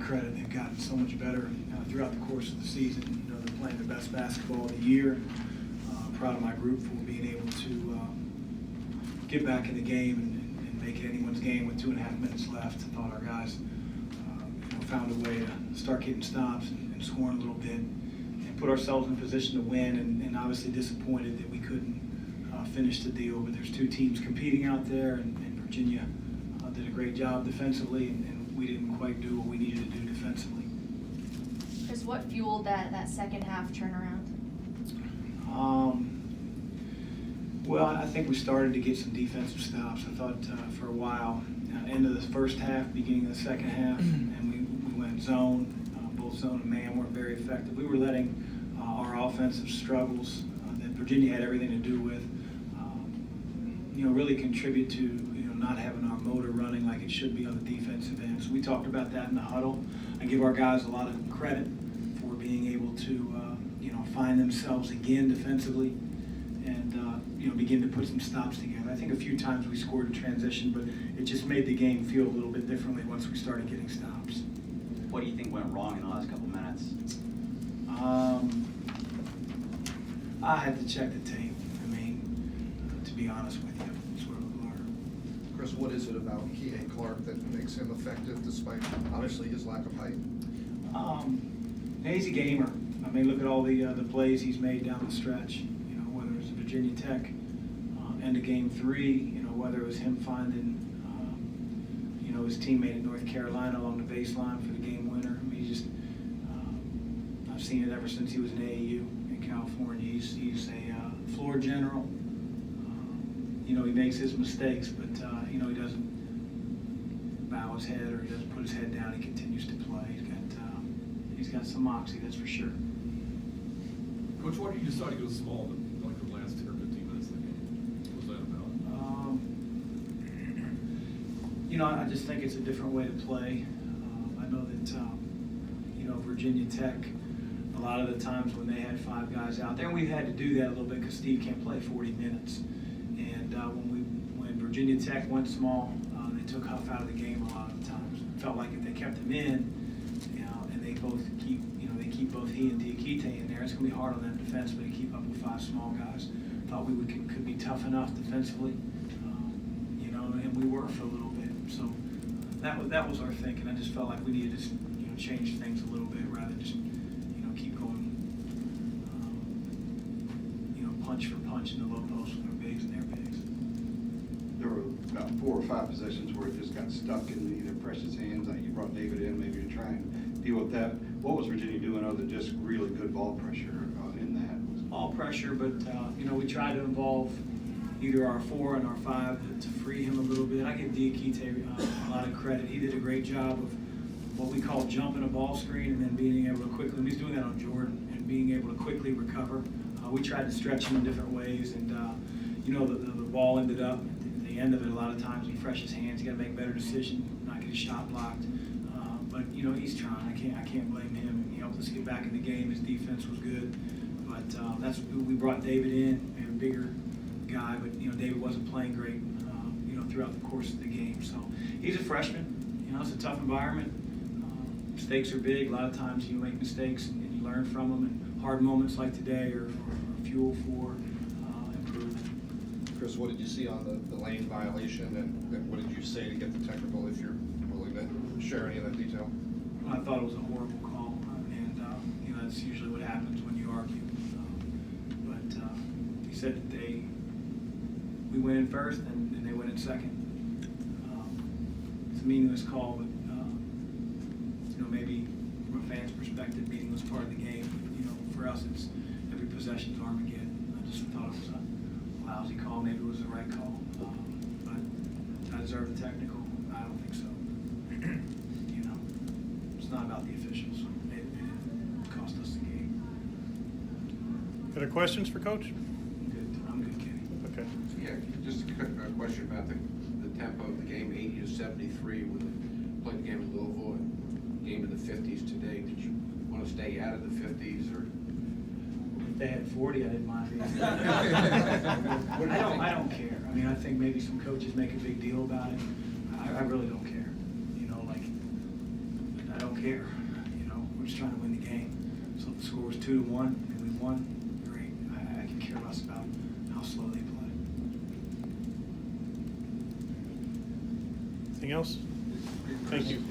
credit. They've gotten so much better throughout the course of the season. You know, they're playing the best basketball of the year. Proud of my group for being able to get back in the game and make it anyone's game with 2.5 minutes left. I thought our guys found a way to start getting stops and scoring a little bit and put ourselves in a position to win, and obviously disappointed that we couldn't finish the deal. But there's two teams competing out there, and Virginia did a great job defensively, and we didn't quite do what we needed to do defensively. Chris, what fueled that second half turnaround? Well, I think we started to get some defensive stops. I thought for a while, end of the first half, beginning of the second half, and we went zone. Both zone and man weren't very effective. We were letting our offensive struggles that Virginia had everything to do with, really contribute to not having our motor running like it should be on the defensive end. So we talked about that in the huddle. I give our guys a lot of credit for being able to find themselves again defensively and begin to put some stops together. I think a few times we scored in transition, but it just made the game feel a little bit differently once we started getting stops. What do you think went wrong in the last couple minutes? I had to check the tape. I mean, to be honest with you, that's what we learned. Chris, what is it about Keegan Clark that makes him effective despite obviously his lack of height? He's a gamer. I mean, look at all the plays he's made down the stretch. Whether it was Virginia Tech end of game 3, whether it was him finding his teammate at North Carolina along the baseline for the game winner. I mean, I've seen it ever since he was in AAU in California. He's a floor general. He makes his mistakes, but he doesn't bow his head or he doesn't put his head down. He continues to play. He's got some moxie, that's for sure. Coach, why did you decide to go small like the last 10 or 15 minutes of the game? What was that about? I just think it's a different way to play. I know that, Virginia Tech, a lot of the times when they had 5 guys out there, and we've had to do that a little bit because Steve can't play 40 minutes. And when Virginia Tech went small, they took Huff out of the game a lot of the times. It felt like if they kept him in, and they both keep both he and Diakite in there, it's going to be hard on them defensively to keep up with 5 small guys. Thought we could be tough enough defensively, and we were for a little bit. So that was our thinking. I just felt like we needed to change things a little bit rather than just keep going punch for punch in the low post with our bigs and their bigs. There were about 4 or 5 possessions where it just got stuck in either Precious' hands. You brought David in maybe to try and deal with that. What was Virginia doing other than just really good ball pressure in that? Ball pressure, but we tried to involve either our 4 and our 5 to free him a little bit. I give Diakite a lot of credit. He did a great job of what we call jumping a ball screen and then being able to quickly, and he's doing that on Jordan, and being able to quickly recover. We tried to stretch him in different ways, and the ball ended up at the end of it. A lot of times in Fresh's hands, you got to make a better decision, not get his shot blocked. But he's trying. I can't blame him. He helped us get back in the game. His defense was good, but we brought David in. We have a bigger guy, but David wasn't playing great. Throughout the course of the game, so he's a freshman. It's a tough environment. Mistakes are big. A lot of times you make mistakes and you learn from them, and hard moments like today are fuel for improvement. Chris, what did you see on the lane violation, and what did you say to get the technical, if you're willing to share any of that detail? I thought it was a horrible call, and that's usually what happens when you argue. But he said that we went in first and they went in second. It's a meaningless call, but maybe from a fan's perspective, meaningless part of the game. But, for us, it's every possession's Armageddon. I just thought it was a lousy call. Maybe it was the right call, but I deserve the technical. I don't think so. It's not about the officials. It cost us the game. Other questions for Coach? I'm good, Kenny. Okay. Yeah, just a quick question about the tempo of the game, 80-73, when they played the game in Louisville and game in the 50s today. Did you want to stay out of the 50s, or? If they had 40, I didn't mind. I don't care. I mean, I think maybe some coaches make a big deal about it. I really don't care. I don't care. care. You know, we're just trying to win the game. So if the score was 2-1 and we won, great. I can care less about how slow they play. Anything else? Thank you.